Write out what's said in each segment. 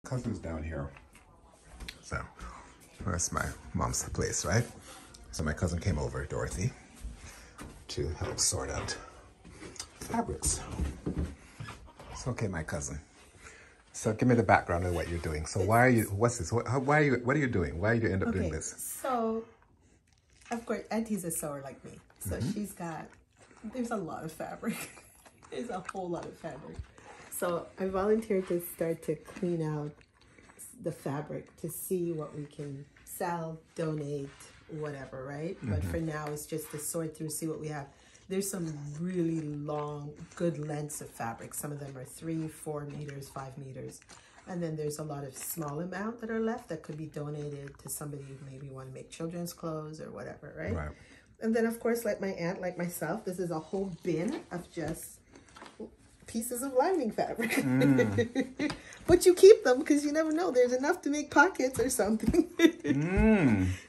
cousin's down here. So, that's my mom's place, right? So my cousin came over, Dorothy, to help sort out fabrics. So, okay, my cousin. So give me the background of what you're doing. So why are you, what's this? What are you doing? Why do you end up doing this? So, of course, Auntie's a sewer like me. So she's got, there's a lot of fabric. There's a whole lot of fabric. So I volunteered to start to clean out the fabric to see what we can sell, donate, whatever, right? But for now, it's just to sort through, see what we have. There's some really long, good lengths of fabric. Some of them are 3, 4 meters, 5 meters. And then there's a lot of small amount that are left that could be donated to somebody who maybe want to make children's clothes or whatever, right? Right. And then, of course, like my aunt, like myself, this is a whole bin of just pieces of lining fabric. But you keep them because you never know. There's enough to make pockets or something.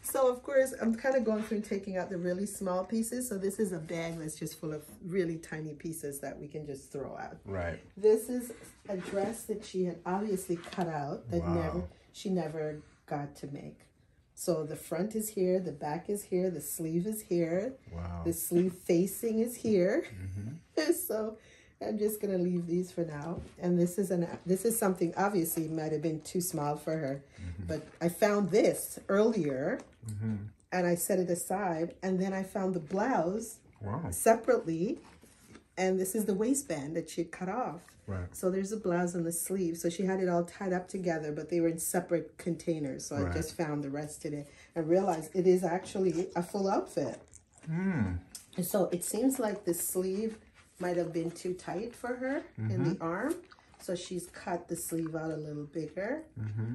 So, of course, I'm kind of going through and taking out the really small pieces. So this is a bag that's just full of really tiny pieces that we can just throw out. Right. This is a dress that she had obviously cut out that she never got to make. So the front is here, the back is here, the sleeve is here. Wow. The sleeve facing is here. So I'm just gonna leave these for now. And this is something obviously might have been too small for her, but I found this earlier, and I set it aside. And then I found the blouse separately, and this is the waistband that she cut off. Right. So there's a blouse and the sleeve. So she had it all tied up together, but they were in separate containers. So I just found the rest today and realized it is actually a full outfit. And so it seems like the sleeve might have been too tight for her in the arm. So she's cut the sleeve out a little bigger.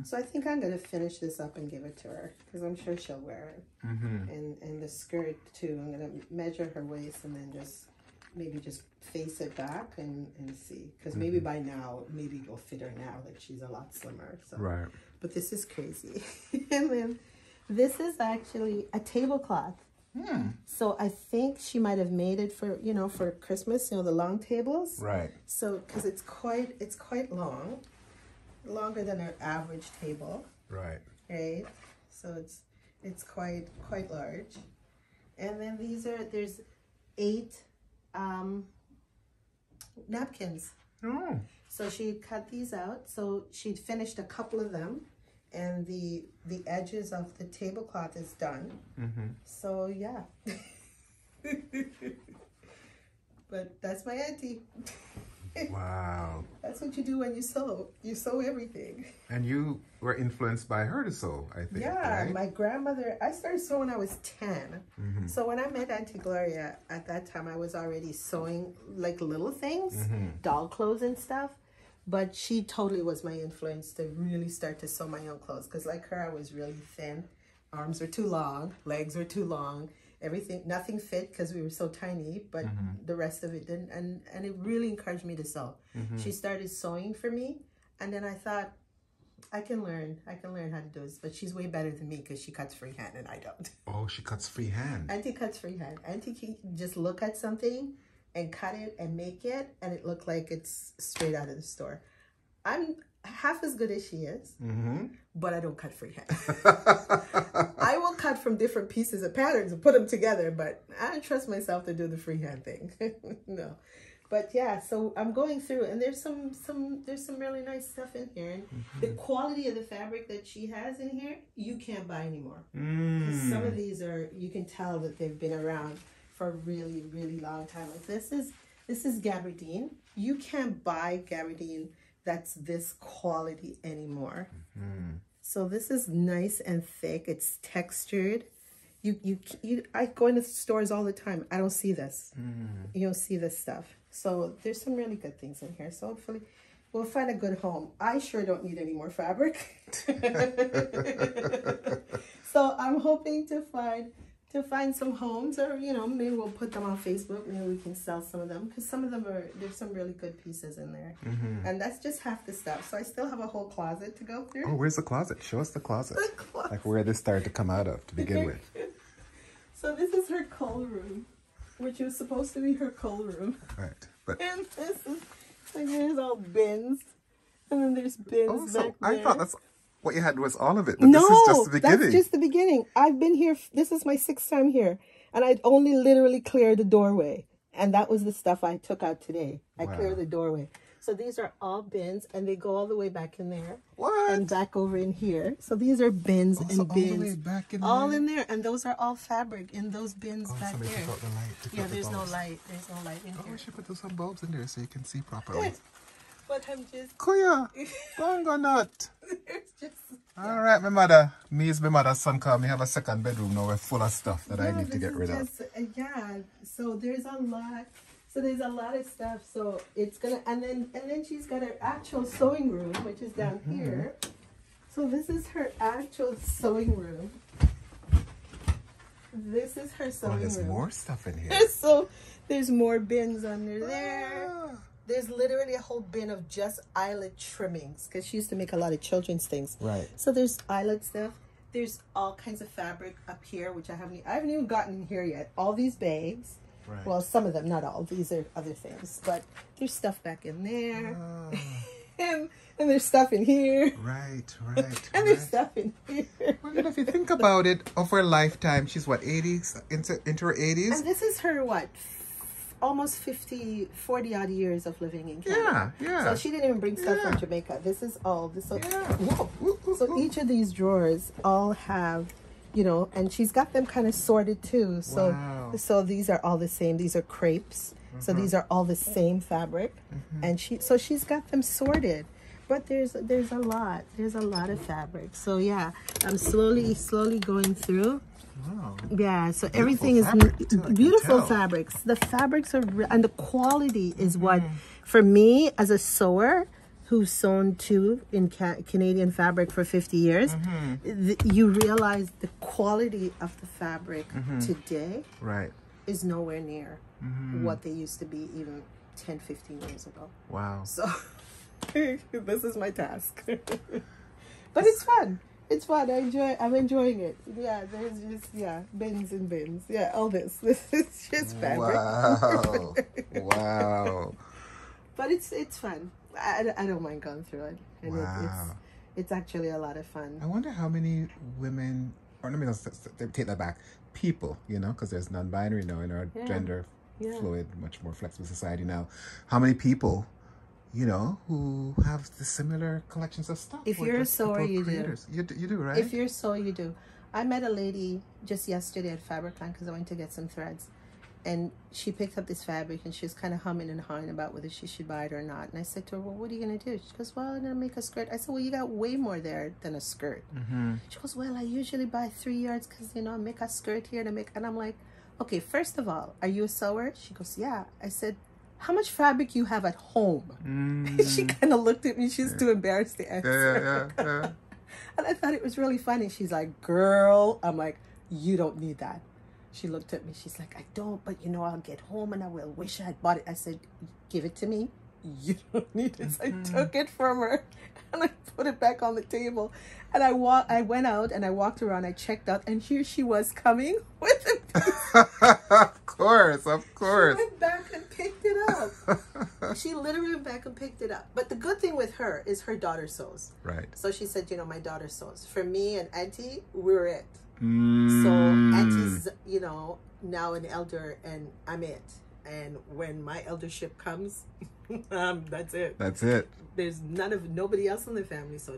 So I think I'm going to finish this up and give it to her because I'm sure she'll wear it. And the skirt too. I'm going to measure her waist and then maybe just face it back and see. Because maybe by now, maybe it'll fit her now that she's a lot slimmer. So. Right. But this is crazy. And then this is actually a tablecloth. So I think she might have made it for, for Christmas, the long tables. Right. So, because it's quite long, longer than our average table. Right. Right. So it's quite large. And then there's 8 napkins. Oh. So she cut these out. So she'd finished a couple of them. And the edges of the tablecloth is done. So yeah. But that's my auntie. Wow. That's what you do when you sew. You sew everything. And you were influenced by her to sew, I think. Yeah, right? my grandmother, I started sewing when I was 10. So when I met Auntie Gloria, at that time I was already sewing like little things, doll clothes and stuff. But she totally was my influence to really start to sew my own clothes. Because like her, I was really thin. Arms were too long. Legs were too long. Nothing fit because we were so tiny. But the rest of it didn't. And it really encouraged me to sew. She started sewing for me. And then I thought, I can learn how to do this. But she's way better than me because she cuts freehand and I don't. Oh, she cuts freehand. Auntie cuts freehand. Auntie can just look at something and cut it and make it, and it looked like it's straight out of the store. I'm half as good as she is, but I don't cut freehand. I will cut from different pieces of patterns and put them together, but I don't trust myself to do the freehand thing. No. But yeah, so I'm going through, and there's some really nice stuff in here. And the quality of the fabric that she has in here, you can't buy anymore. Some of these you can tell that they've been around for a really, really long time. Like this is gabardine. You can't buy gabardine that's this quality anymore. So this is nice and thick. It's textured. I go into stores all the time. I don't see this. You don't see this stuff. So there's some really good things in here. So hopefully we'll find a good home. I sure don't need any more fabric. So I'm hoping to find some homes, or maybe we'll put them on Facebook. Maybe we can sell some of them because some of them there's some really good pieces in there. And that's just half the stuff. So I still have a whole closet to go through. Oh, where's the closet? Show us the closet. Like where this started to come out of to begin with. So this is her coal room, which was supposed to be her coal room. Right. But and this is, like, here's all bins And then there's bins Oh, back so there. I thought that's what you had was all of it, but this is just the beginning. That's just the beginning. I've been here. This is my 6th time here, and I'd only literally cleared the doorway, and that was the stuff I took out today. I cleared the doorway. So these are all bins, and they go all the way back in there. What? And back over in here. So these are bins and so bins. all the way back in all there? in there, and those are all fabric in those bins back So they there. took out the light. Took Yeah, out the there's no bulbs. light. There's no light in Oh, here. we should put some bulbs in there so you can see properly. But I'm just, Kuya, don't go nut. it's just. All right, my mother. Me is my mother's son. Come, we have a 2nd bedroom now. We're full of stuff that I need to this get is rid of. just, yeah. So there's a lot. So there's a lot of stuff. So it's gonna, and then she's got her actual sewing room, which is down here. So this is her actual sewing room. This is her Oh, sewing there's room. more stuff in here. So there's more bins under there. Ah. There's literally a whole bin of just eyelet trimmings because she used to make a lot of children's things. Right. So there's eyelet stuff. There's all kinds of fabric up here, which I haven't even gotten in here yet. All these bags. Right. Well, some of them, not all. These are other things, but there's stuff back in there, and there's stuff in here, Right. and there's stuff in here. Well, if you think about it, of her lifetime, she's what, 80s? Into her 80s? And this is her what? Almost 40 odd years of living in Canada. Yeah. So she didn't even bring stuff from Jamaica. This is all this. So, Yeah. so each of these drawers all have, and she's got them kind of sorted too. So Wow. so these are all the same. These are crepes. So these are all the same fabric, and she's got them sorted. But there's a lot. There's a lot of fabric. So yeah, I'm slowly going through. Wow. Yeah, so everything is fabric, too, I can beautiful tell. fabrics. The fabrics are, and the quality is what, for me as a sewer who's sewn too in Canadian fabric for 50 years, you realize the quality of the fabric today Right. is nowhere near what they used to be even 10, 15 years ago. Wow. So this is my task. But it's fun. It's fun. I'm enjoying it. Yeah, there's just, bins and bins. Yeah, all this. This is just fabric. Wow. Wow. But it's fun. I don't mind going through it. And Wow. it's actually a lot of fun. I wonder how many women, or let me just take that back, people, because there's non-binary now in our gender fluid, much more flexible society now. How many people, who have the similar collections of stuff? If you're a sewer, you do. You do, right? If you're a sewer, you do. I met a lady just yesterday at Fabricland because I went to get some threads. And she picked up this fabric and she was kind of humming and hawing about whether she should buy it or not. And I said to her, well, what are you going to do? She goes, well, I'm going to make a skirt. I said, well, you got way more there than a skirt. She goes, well, I usually buy 3 yards because, I make a skirt here to make. And I'm like, okay, first of all, are you a sewer? She goes, yeah. I said, how much fabric you have at home? She kind of looked at me. She was too embarrassed to answer. Yeah. And I thought it was really funny. She's like, girl. I'm like, you don't need that. She looked at me. She's like, I don't, but I'll get home and I will wish I had bought it. I said, give it to me. You don't need it. So I took it from her and I put it back on the table. And I went out and I walked around. I checked out, and here she was coming with it. Of course. She went back and picked it up. She literally went back and picked it up. But the good thing with her is her daughter sews. Right. So she said, my daughter sews. For me and Auntie, we're it. So Auntie's, now an elder, and I'm it. And when my eldership comes, that's it. That's it. There's nobody else in the family. So,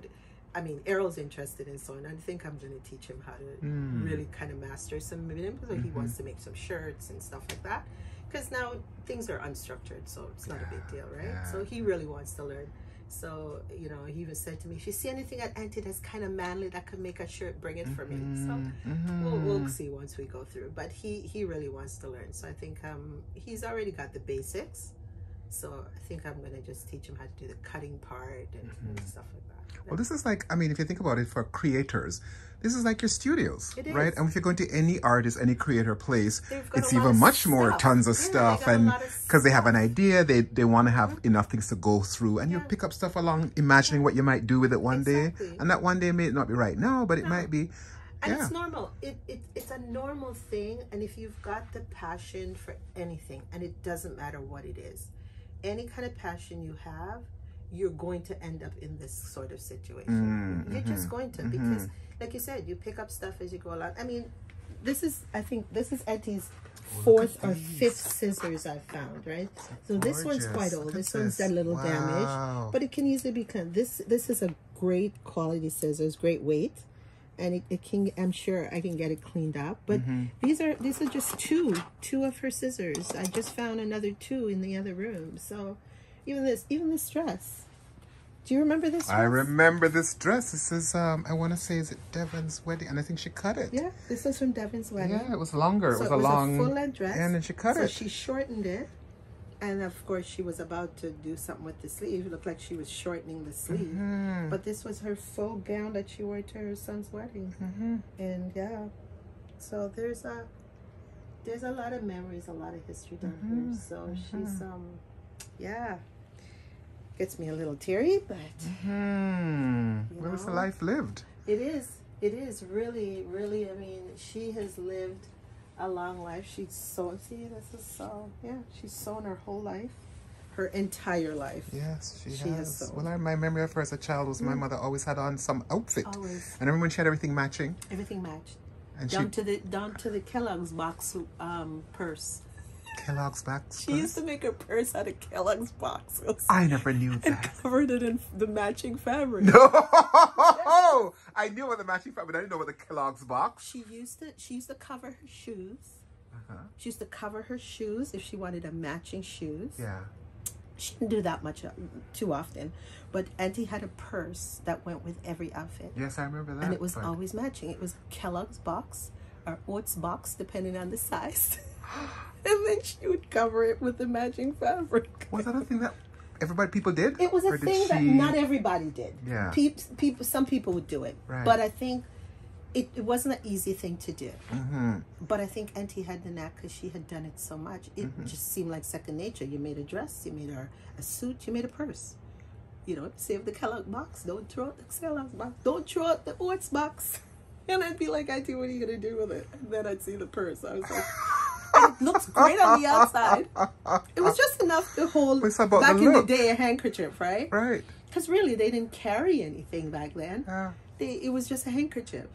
Errol's interested in sewing. I think I'm going to teach him how to really kind of master some minimum. So he wants to make some shirts and stuff like that. Because now things are unstructured, so it's not a big deal, right? Yeah. So he really wants to learn. So, he even said to me, if you see anything at Auntie that's kind of manly that could make a shirt, bring it for me. So we'll see once we go through. But he really wants to learn. So I think he's already got the basics. So I think I'm going to just teach him how to do the cutting part and stuff like that. Well, this is like, if you think about it, for creators, this is like your studios, It right? is. And if you're going to any artist, any creator place, They've got it's a lot even of much more, stuff. tons of Yeah, stuff. they got a And lot of because they have an idea, they want to have enough things to go through. And you Yeah. pick up stuff along, imagining what you might do with it one day. Exactly. And that one day may not be right now, but it No. might be. And Yeah. it's normal. It's a normal thing. And if you've got the passion for anything, and it doesn't matter what it is, any kind of passion you have, you're going to end up in this sort of situation. You're just going to, because like you said, you pick up stuff as you go along. I mean, I think this is Auntie's fourth or fifth scissors I've found, right? So this one's quite old. This one's got a little damage, but it can easily become, this is a great quality scissors, great weight. And it can, I'm sure I can get it cleaned up. But these are just two of her scissors. I just found another two in the other room. So even this dress. Do you remember this dress? I remember this dress. This is, I want to say, is it Devon's wedding? And I think she cut it. Yeah, this was from Devon's wedding. Yeah, it was longer. So it was a long full-length dress. And then she cut it. So she shortened it. And of course, she was about to do something with the sleeve. It looked like she was shortening the sleeve. But this was her full gown that she wore to her son's wedding. And yeah, so there's a lot of memories, a lot of history down here. So she's yeah, gets me a little teary, but Where was the life lived? It is really, really. I mean, she has lived a long life. She's so, see, this is so, yeah, she's sewn her whole life, her entire life. Yes, she has has. sewn. Well, my memory of her as a child was my mother always had on some outfit. Always. And I remember when she had everything matching. Everything matched. And down to the Kellogg's box purse. Kellogg's box. She used to make her purse out of Kellogg's boxes. I never knew And that. covered it in the matching fabric. No, I knew about the matching fabric, but I didn't know about the Kellogg's box. She used to cover her shoes. She used to cover her shoes if she wanted a matching shoes. Yeah. She didn't do that much too often, but Auntie had a purse that went with every outfit. Yes, I remember that. And it was always matching. It was Kellogg's box or Oats box, depending on the size. And then she would cover it with the matching fabric. Was that a thing that people did? It was a thing that not everybody did. Yeah. Some people would do it. Right. But I think it wasn't an easy thing to do. But I think Auntie had the knack because she had done it so much. It just seemed like second nature. You made a dress, you made her a suit, you made a purse. You know, save the Kellogg box. Don't throw out the Kellogg's box. Don't throw out the Oats box. And I'd be like, Auntie, what are you going to do with it? And then I'd see the purse. I was like... It looks great on the outside. It was just enough to hold, back in the day, a handkerchief, right? Right. Because really, they didn't carry anything back then. Yeah. It was just a handkerchief.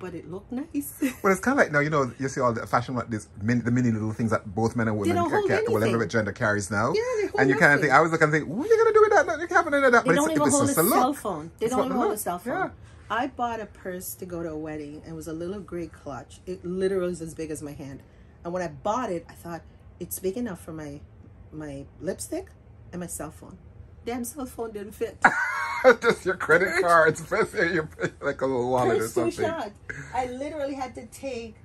But it looked nice. Well, it's kind of like now, you know, you see all the fashion, like this, the mini little things that both men and women, whatever gender carries now. Yeah, they hold and you kind of think, I was looking and think, what are you going to do with that? You can't do that. They don't even hold a cell phone. They don't even hold a cell phone. Yeah. I bought a purse to go to a wedding, and it was a little gray clutch. It literally was as big as my hand. And when I bought it, I thought, it's big enough for my lipstick and my cell phone. Damn cell phone didn't fit. Just your credit cards, especially your, like a little wallet or something. Too short. I literally had to take,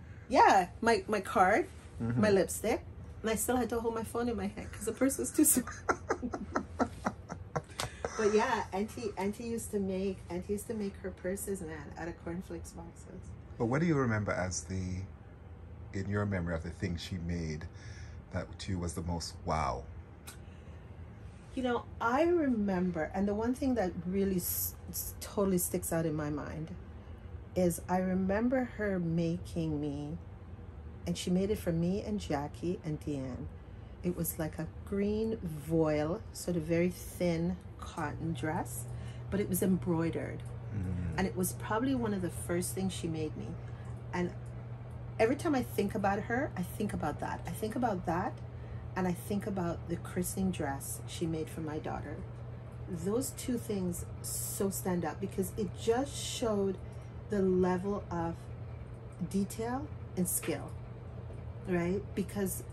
my card, my lipstick, and I still had to hold my phone in my hand because the purse was too small. But yeah, Auntie used to make her purses, man, out of cornflakes boxes. But what do you remember as in your memory of the thing she made that to you was the most wow? You know, I remember, and the one thing that really totally sticks out in my mind is I remember her making me, and she made it for me and Jackie and Deanne. It was like a green voile, sort of very thin cotton dress, but it was embroidered. And it was probably one of the first things she made me. And every time I think about her, I think about that. I think about that, and I think about the christening dress she made for my daughter. Those two things so stand out because it just showed the level of detail and skill, right? Because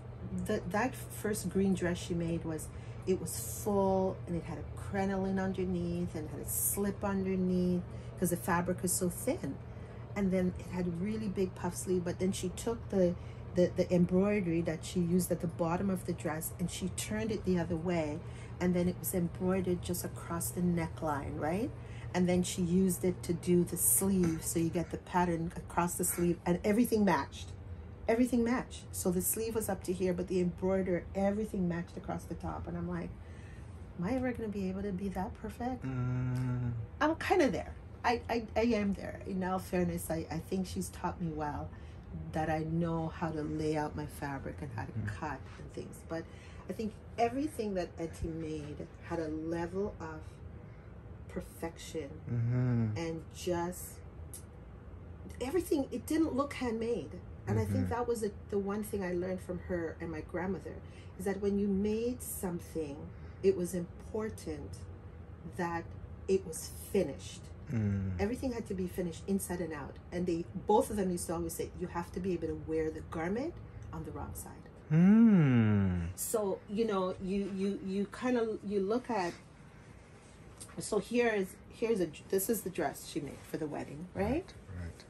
that first green dress she made was full, and it had a crinoline underneath and had a slip underneath because the fabric was so thin. And then it had a really big puff sleeve, but then she took the embroidery that she used at the bottom of the dress and she turned it the other way, and then it was embroidered just across the neckline, right? And then she used it to do the sleeve, so you get the pattern across the sleeve, and everything matched. Everything matched. So the sleeve was up to here, but the embroidery, everything matched across the top. And I'm like, am I ever going to be able to be that perfect? I'm kind of there. I am there. In all fairness, I think she's taught me well that I know how to lay out my fabric and how to cut and things. But I think everything that Auntie made had a level of perfection and just everything. It didn't look handmade. And I think that was the one thing I learned from her and my grandmother, is that when you made something, it was important that it was finished. Everything had to be finished inside and out. And both of them used to always say, you have to be able to wear the garment on the wrong side. So, you know, you kind of, you look at, so this is the dress she made for the wedding, right? Right.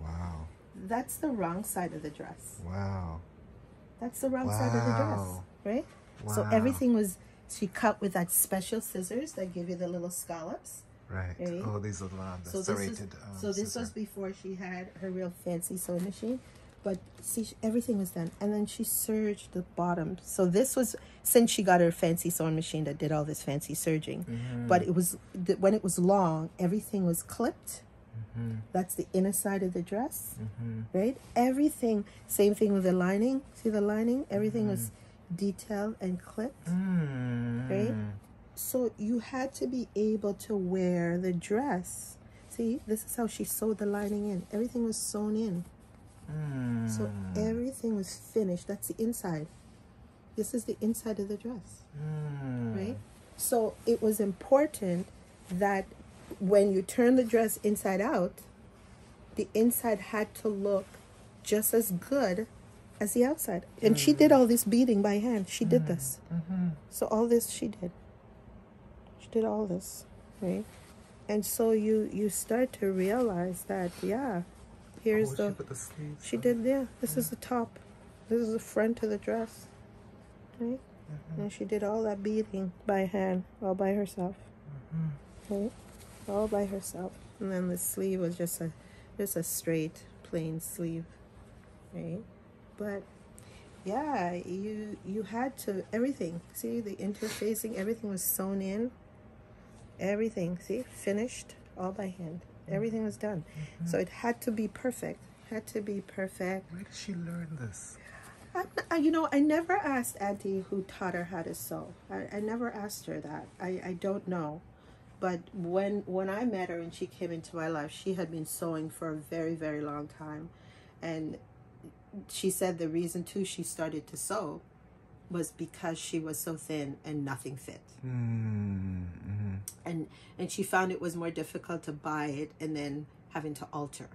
Wow. That's the wrong side of the dress. Wow. That's the wrong side of the dress, right? Wow. So everything was, she cut with that special scissors that give you the little scallops. Right. Oh, these are the so serrated this was before she had her real fancy sewing machine. But see, everything was done. And then she serged the bottom. So this was, since she got her fancy sewing machine that did all this fancy serging. But it was, when it was long, everything was clipped. That's the inner side of the dress, right? Everything, same thing with the lining. See the lining? Everything was detailed and clipped, right? So you had to be able to wear the dress. See, this is how she sewed the lining in. Everything was sewn in. So everything was finished. That's the inside. This is the inside of the dress, right? So it was important that when you turn the dress inside out, the inside had to look just as good as the outside. And she did all this beading by hand. She did this. So all this she did. She did all this, right? And so you start to realize that, yeah, here's the sleeves. She did, yeah, this is the top. This is the front of the dress, right? And she did all that beading by hand, all by herself, right? All by herself. And then the sleeve was just a straight plain sleeve, right? But yeah, you had to, everything, see the interfacing, everything was sewn in, everything, see, finished all by hand. Everything was done. So it had to be perfect. Had to be perfect. Where did she learn this? You know, I never asked Auntie who taught her how to sew. I never asked her that. I don't know. But when I met her and she came into my life, she had been sewing for a very, very long time. And she said the reason, too, she started to sew was because she was so thin and nothing fit. And she found it was more difficult to buy it and then having to alter.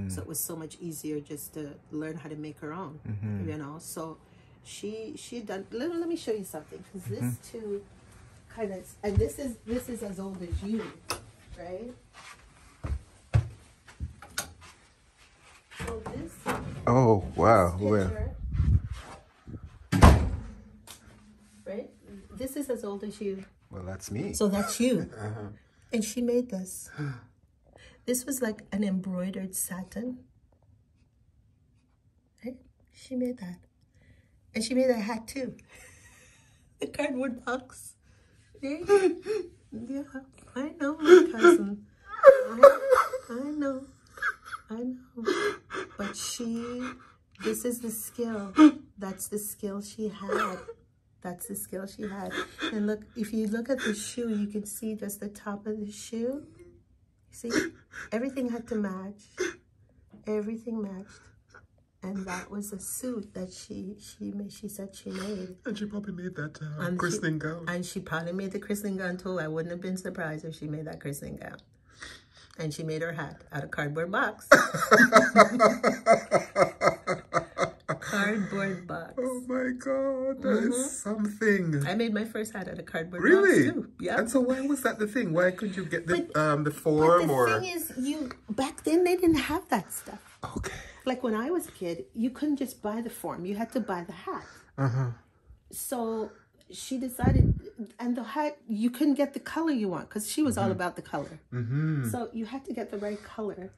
So it was so much easier just to learn how to make her own, you know. So she done, let me show you something, because this too kind of, and this is as old as you, right? So this, oh wow, picture, right? This is as old as you. Well, that's me. So that's you. And she made this. This was like an embroidered satin. Right? She made that. And she made a hat too. The cardboard box. Right? Yeah, I know, my cousin. I know. But this is the skill. That's the skill she had. That's the skill she had. And look, if you look at the shoe, you can see just the top of the shoe. See, everything had to match. Everything matched. And that was a suit that she said she made. And she probably made that christening gown. And she probably made the christening gown too. I wouldn't have been surprised if she made that christening gown. And she made her hat out of cardboard box. Cardboard box. Oh my God, that is something. I made my first hat out of cardboard really? box too. Yeah. And so why was that the thing? Why couldn't you get the form or? But the thing is, back then they didn't have that stuff. Okay. Like when I was a kid, you couldn't just buy the form. You had to buy the hat. So she decided, and the hat, you couldn't get the color you want because she was all about the color. So you had to get the right color,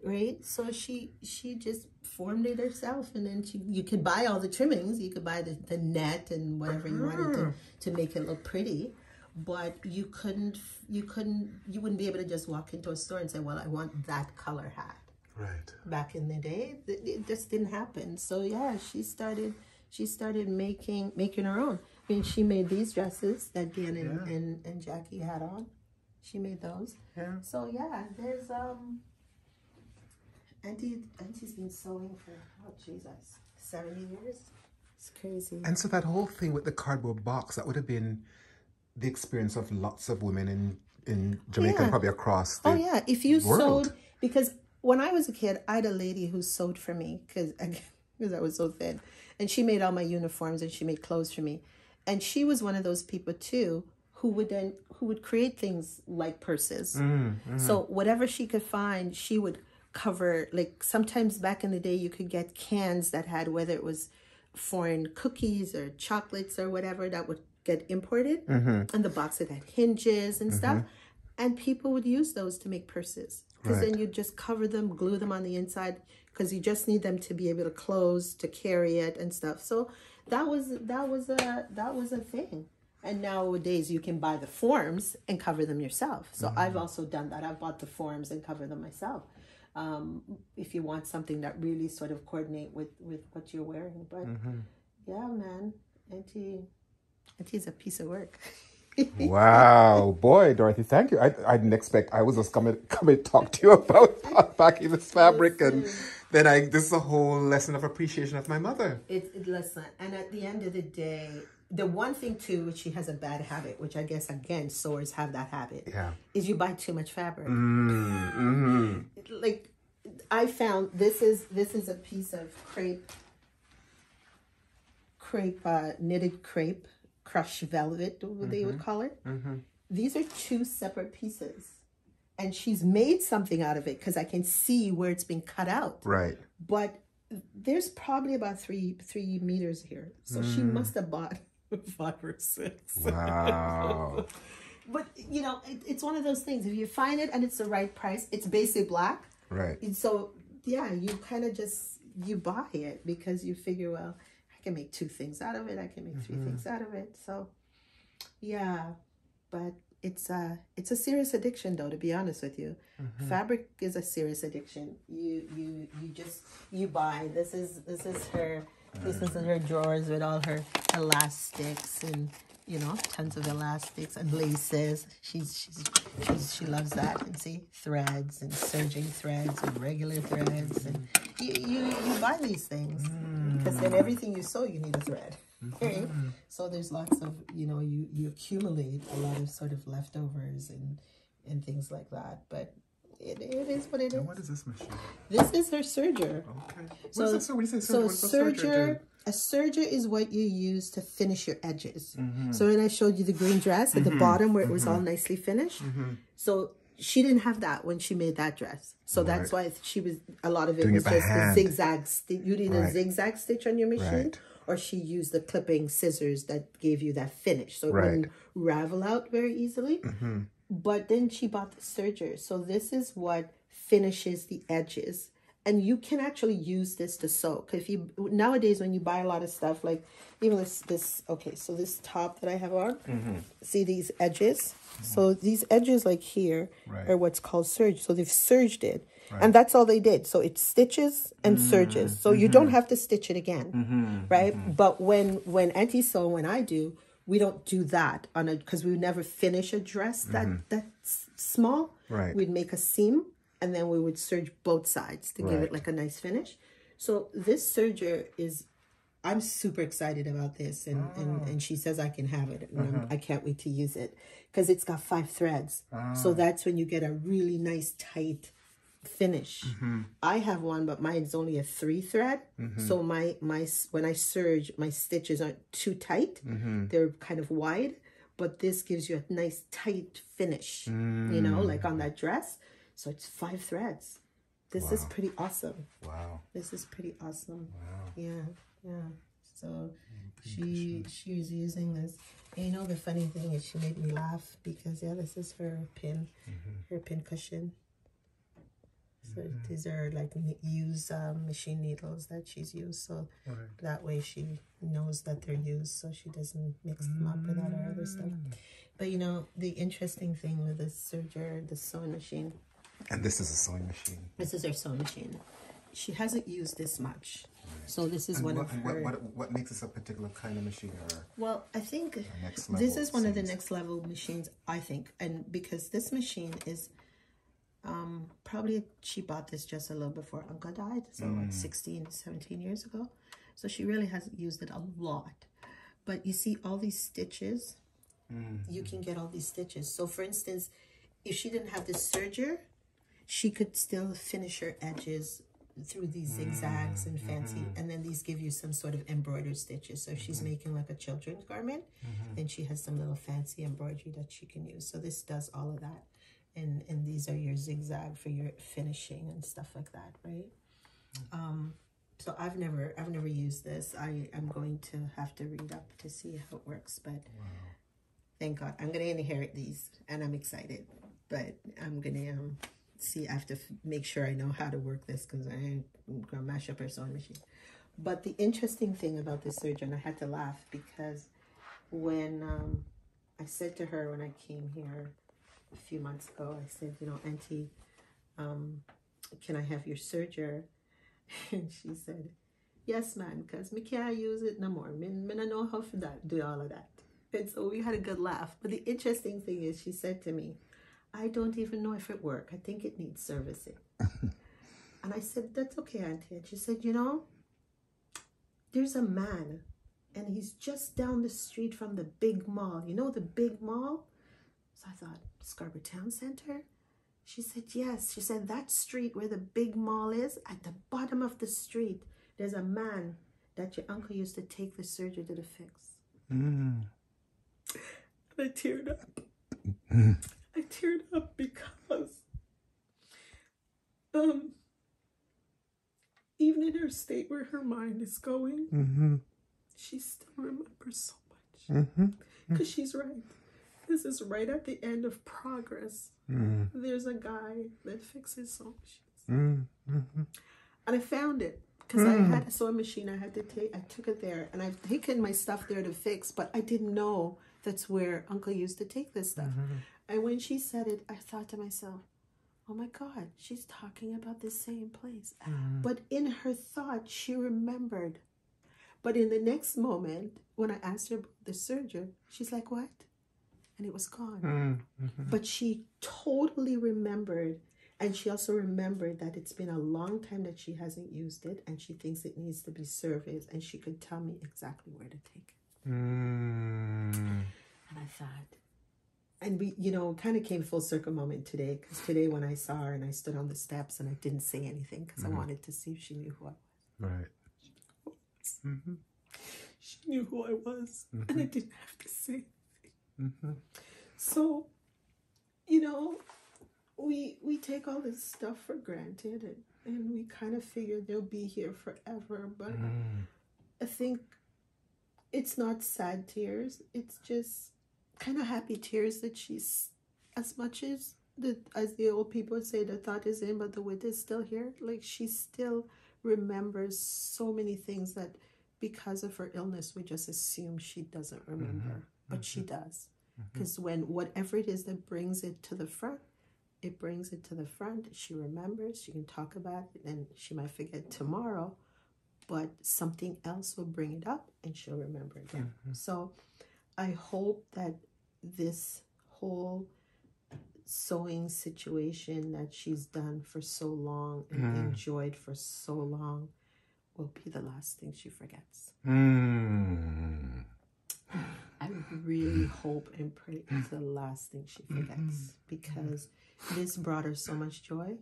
right? So she just formed it herself, and then you could buy all the trimmings. You could buy the net and whatever you wanted to make it look pretty, but you wouldn't be able to just walk into a store and say, well, I want that color hat. Right. Back in the day, it just didn't happen. So yeah, she started making her own. I mean, she made these dresses that Dan and Jackie had on. She made those. Yeah. So yeah, there's Auntie's been sewing for, oh Jesus, 70 years. It's crazy. And so that whole thing with the cardboard box, that would have been the experience of lots of women in Jamaica and probably across the if you world. sewed, because when I was a kid, I had a lady who sewed for me because I was so thin, and she made all my uniforms and she made clothes for me, and she was one of those people too who would create things like purses. So whatever she could find, she would cover. Like sometimes back in the day, you could get cans that had, whether it was foreign cookies or chocolates or whatever, that would get imported, and the box that had hinges and stuff, and people would use those to make purses, because then you just cover them, glue them on the inside, because you just need them to be able to close, to carry it and stuff. So that was a thing. And nowadays you can buy the forms and cover them yourself. So I've also done that. I've bought the forms and cover them myself. If you want something that really sort of coordinate with what you're wearing. But yeah, man, Auntie's a piece of work. Wow, boy, Dorothy, thank you. I didn't expect. I was just coming to talk to you about packing this fabric, and then this is a whole lesson of appreciation of my mother. Listen, and at the end of the day, the one thing too, which she has a bad habit, which I guess again sewers have that habit, is you buy too much fabric. Like I found this is a piece of knitted crepe, crushed velvet, they would call it. These are two separate pieces, and she's made something out of it because I can see where it's been cut out. Right. But there's probably about 3 meters here, so she must have bought 5 or 6. Wow. But you know, it's one of those things. If you find it and it's the right price, it's basic black. Right. And so yeah, you kind of you buy it because you figure, well, I can make 2 things out of it. I can make 3 things out of it. So yeah, but it's a serious addiction, though, to be honest with you. Fabric is a serious addiction. You buy. This is her drawers with all her elastics and, you know, tons of elastics and laces. She loves that. And see, threads and serging threads and regular threads, and you buy these things because then everything you sew, you need a thread. Right? So there's lots of, you know, you accumulate a lot of sort of leftovers and things like that. But it is what it is. And what is this machine? This is her serger. Okay. So a serger is what you use to finish your edges. So when I showed you the green dress at the bottom where it was all nicely finished, so she didn't have that when she made that dress. So that's why a lot of it was just the zigzag. You did a zigzag stitch on your machine, or she used the clipping scissors that gave you that finish, so it wouldn't ravel out very easily. But then she bought the serger. So this is what finishes the edges. And you can actually use this to sew. Because nowadays when you buy a lot of stuff, like even this okay, so this top that I have on, see these edges? So these edges like here are what's called serge. So they've serged it. And that's all they did. So it's stitches and serges. So you don't have to stitch it again, right? But when Auntie sew, when I do, we don't do that because we would never finish a dress that's small. Right. We'd make a seam and then we would serge both sides to give it like a nice finish. So this serger I'm super excited about this, and she says I can have it, and I can't wait to use it because it's got 5 threads. So that's when you get a really nice tight finish. I have one, but mine's only a 3 thread. So my when I serge, my stitches aren't too tight. They're kind of wide, but this gives you a nice tight finish, you know, like on that dress. So it's 5 threads. This is pretty awesome. Wow. This is pretty awesome. Wow. Yeah. So she was using this. And you know, the funny thing is she made me laugh because this is her pin, her pin cushion. So these are like used machine needles that she's used. So that way she knows that they're used, so she doesn't mix them up with all her other stuff. But you know, the interesting thing with this serger, the sewing machine. And this is a sewing machine. This is her sewing machine. she hasn't used this much. So this is one of her... What makes this a particular kind of machine? Well, I think next level, this is one of the next level machines, I think. And because this machine is probably she bought this just a little before Uncle died. So like 16, 17 years ago. So she really hasn't used it a lot. But you see all these stitches. You can get all these stitches. So for instance, if she didn't have this serger, she could still finish her edges through these zigzags and fancy, and then these give you some sort of embroidered stitches. So if she's making like a children's garment, then she has some little fancy embroidery that she can use. So this does all of that, and these are your zigzag for your finishing and stuff like that, right? So I've never used this. I'm going to have to read up to see how it works, but thank God I'm gonna inherit these, and I'm excited. But I'm gonna see, I have to make sure I know how to work this, because I'm gonna mash up her sewing machine. But the interesting thing about this surgeon, I had to laugh, because when I said to her when I came here a few months ago, I said, you know, Auntie, can I have your serger? And she said, yes, man, because me can't use it no more. Me don't know how to do all of that. And so we had a good laugh. But the interesting thing is, she said to me, I don't even know if it works. I think it needs servicing. And I said, that's okay, Auntie. And she said, you know, there's a man, and he's just down the street from the big mall. You know the big mall? So I thought, Scarborough Town Center? She said, yes. She said, that street where the big mall is, at the bottom of the street, there's a man that your uncle used to take the surgery to the fix. And I teared up. I teared up because even in her state where her mind is going, she still remembers so much. Because she's right. This is right at the end of progress. There's a guy that fixes sewing machines. And I found it because I had a sewing machine I had to take. I took it there, and I've taken my stuff there to fix, but I didn't know that's where Uncle used to take this stuff. And when she said it, I thought to myself, oh my God, she's talking about the same place. But in her thought, she remembered. But in the next moment, when I asked her about the surgeon, she's like, what? And it was gone. But she totally remembered. And she also remembered that it's been a long time that she hasn't used it, and she thinks it needs to be serviced, and she could tell me exactly where to take it. And I thought, and we, you know, kind of came full circle moment today, because today when I saw her and I stood on the steps and I didn't say anything because I wanted to see if she knew who I was. Right. She knew who I was, and I didn't have to say anything. So, you know, we take all this stuff for granted, and we kind of figure they'll be here forever, but I think it's not sad tears. It's just kind of happy tears that she's, as much as the old people say, the thought is in, but the wit is still here. Like, she still remembers so many things that because of her illness, we just assume she doesn't remember, but she does. Because when whatever it is that brings it to the front, it brings it to the front. She remembers, she can talk about it, and she might forget tomorrow, but something else will bring it up and she'll remember again. So I hope that this whole sewing situation that she's done for so long and enjoyed for so long will be the last thing she forgets. I really hope and pray it's the last thing she forgets, because this brought her so much joy,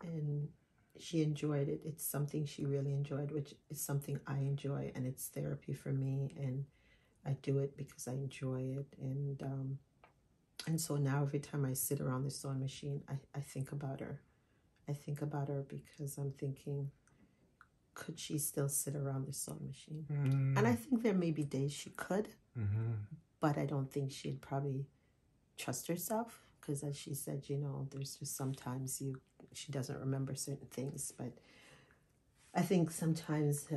and she enjoyed it. It's something she really enjoyed, which is something I enjoy, and it's therapy for me, and I do it because I enjoy it. And so now every time I sit around the sewing machine, I think about her. I think about her because I'm thinking, could she still sit around the sewing machine? And I think there may be days she could, but I don't think she'd probably trust herself, because as she said, you know, there's just sometimes she doesn't remember certain things. But I think sometimes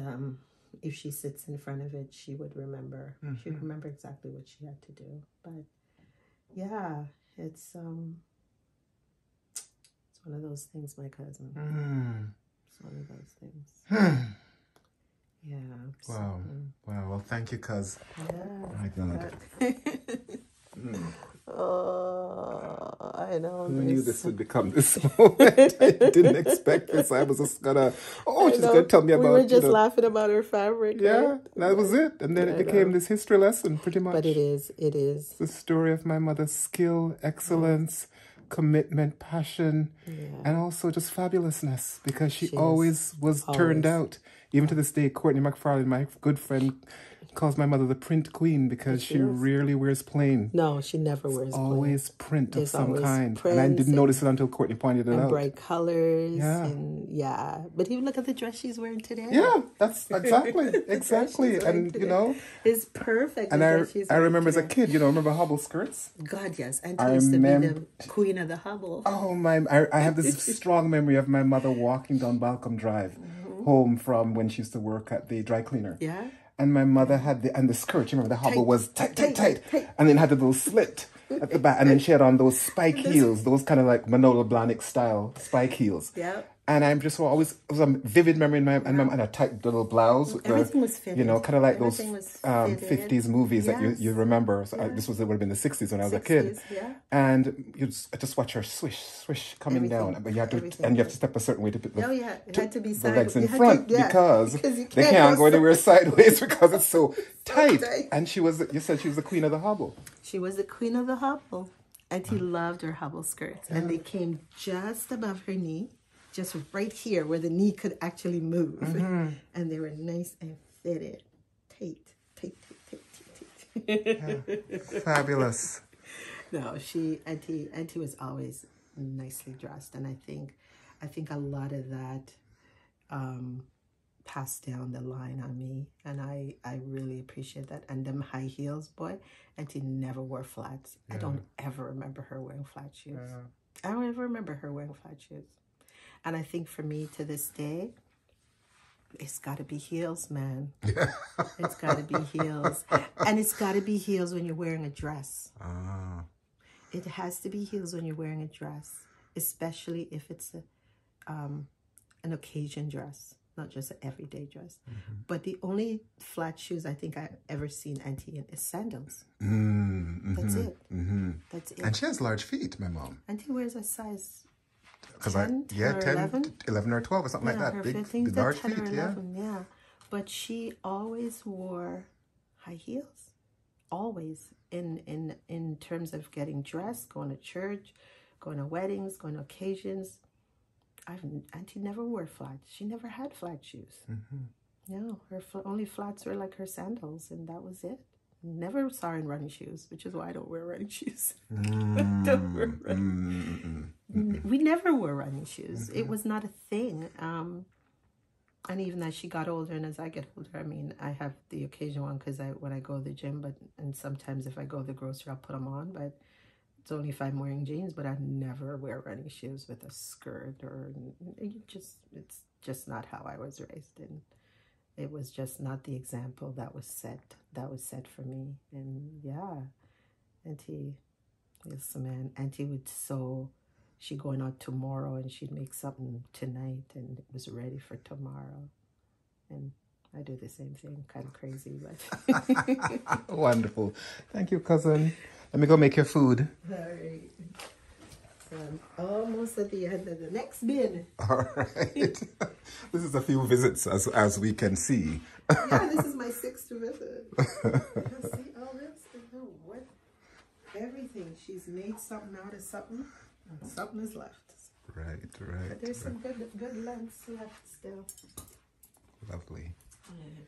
if she sits in front of it, she would remember. She'd remember exactly what she had to do. But yeah, it's one of those things, my cousin. It's one of those things. Yeah. Wow. Wow. Well, thank you, cuz. Yeah. My God. Oh, I know. I knew this would become this moment. I didn't expect this. I was just gonna, she's gonna tell me about. We were just laughing about her fabric. Yeah, right? that was it. And then it became this history lesson, pretty much. But it is. It's the story of my mother's skill, excellence, commitment, passion, and also just fabulousness, because she always was turned out. Even to this day, Courtney McFarlane, my good friend, calls my mother the print queen because she rarely wears plain. No, she never wears plain. Always print of some kind. And I didn't notice it until Courtney pointed it out. Bright colors. Yeah. And but even look at the dress she's wearing today. Yeah, that's exactly. And, you know. It's perfect. And I remember as a kid, remember hobble skirts? God, yes. And she used to be the queen of the hobble. Oh, I have this strong memory of my mother walking down Balcombe Drive home from when she used to work at the dry cleaner. Yeah. And my mother had the skirt, you remember the hobble was tight. And then had the little slit at the back. And then she had on those spike heels, those kind of like Manolo Blahnik style spike heels. Yeah. And I'm just always, it was a vivid memory in my, and a tight little blouse. With everything was fitted. Kind of like those 50s movies that you remember. So this would have been the 60s when I was a kid. Yeah. And you just watch her swish coming down. But you have to step a certain way to put it had to be the legs in front because they can't go anywhere sideways because it's so tight. And you said she was the queen of the hobble. She was the queen of the hobble. Auntie loved her hobble skirts. And they came just above her knee. Just right here where the knee could actually move. And they were nice and fitted. Tight. Fabulous. No, Auntie was always nicely dressed. And I think a lot of that passed down the line on me. And I really appreciate that. And them high heels, boy, Auntie never wore flats. I don't ever remember her wearing flat shoes. I don't ever remember her wearing flat shoes. And I think for me to this day, it's got to be heels, man. It's got to be heels. And it's got to be heels when you're wearing a dress. It has to be heels when you're wearing a dress, especially if it's an occasion dress, not just an everyday dress. But the only flat shoes I think I've ever seen Auntie in is sandals. That's it. That's it. And she has large feet, my mom. Auntie wears a size... 10, 11 or 12 or something like that. Big large feet, 11, yeah. But she always wore high heels. Always. In terms of getting dressed, going to church, going to weddings, going to occasions. Auntie never wore flats. She never had flat shoes. No, her only flats were like her sandals, and that was it. Never saw her in running shoes, which is why I don't wear running shoes. We never wore running shoes. It was not a thing. And even as she got older and as I get older, I mean, I have the occasional one because when I go to the gym, and sometimes if I go to the grocery, I'll put them on, but it's only if I'm wearing jeans, but I never wear running shoes with a skirt it's just not how I was raised. And it was just not the example that was set for me. And Auntie, yes, man, Auntie would sew. She'd going out tomorrow and she'd make something tonight and it was ready for tomorrow. And I do the same thing, kind of crazy, but wonderful. Thank you, cousin. Let me go make your food. All right. So I'm almost at the end of the next bin. All right. This is a few visits as we can see. Yeah, this is my 6th visit. You see all this? What? Everything. She's made something out of something, and something is left. Right. But there's some good lengths left still. Lovely. Yeah.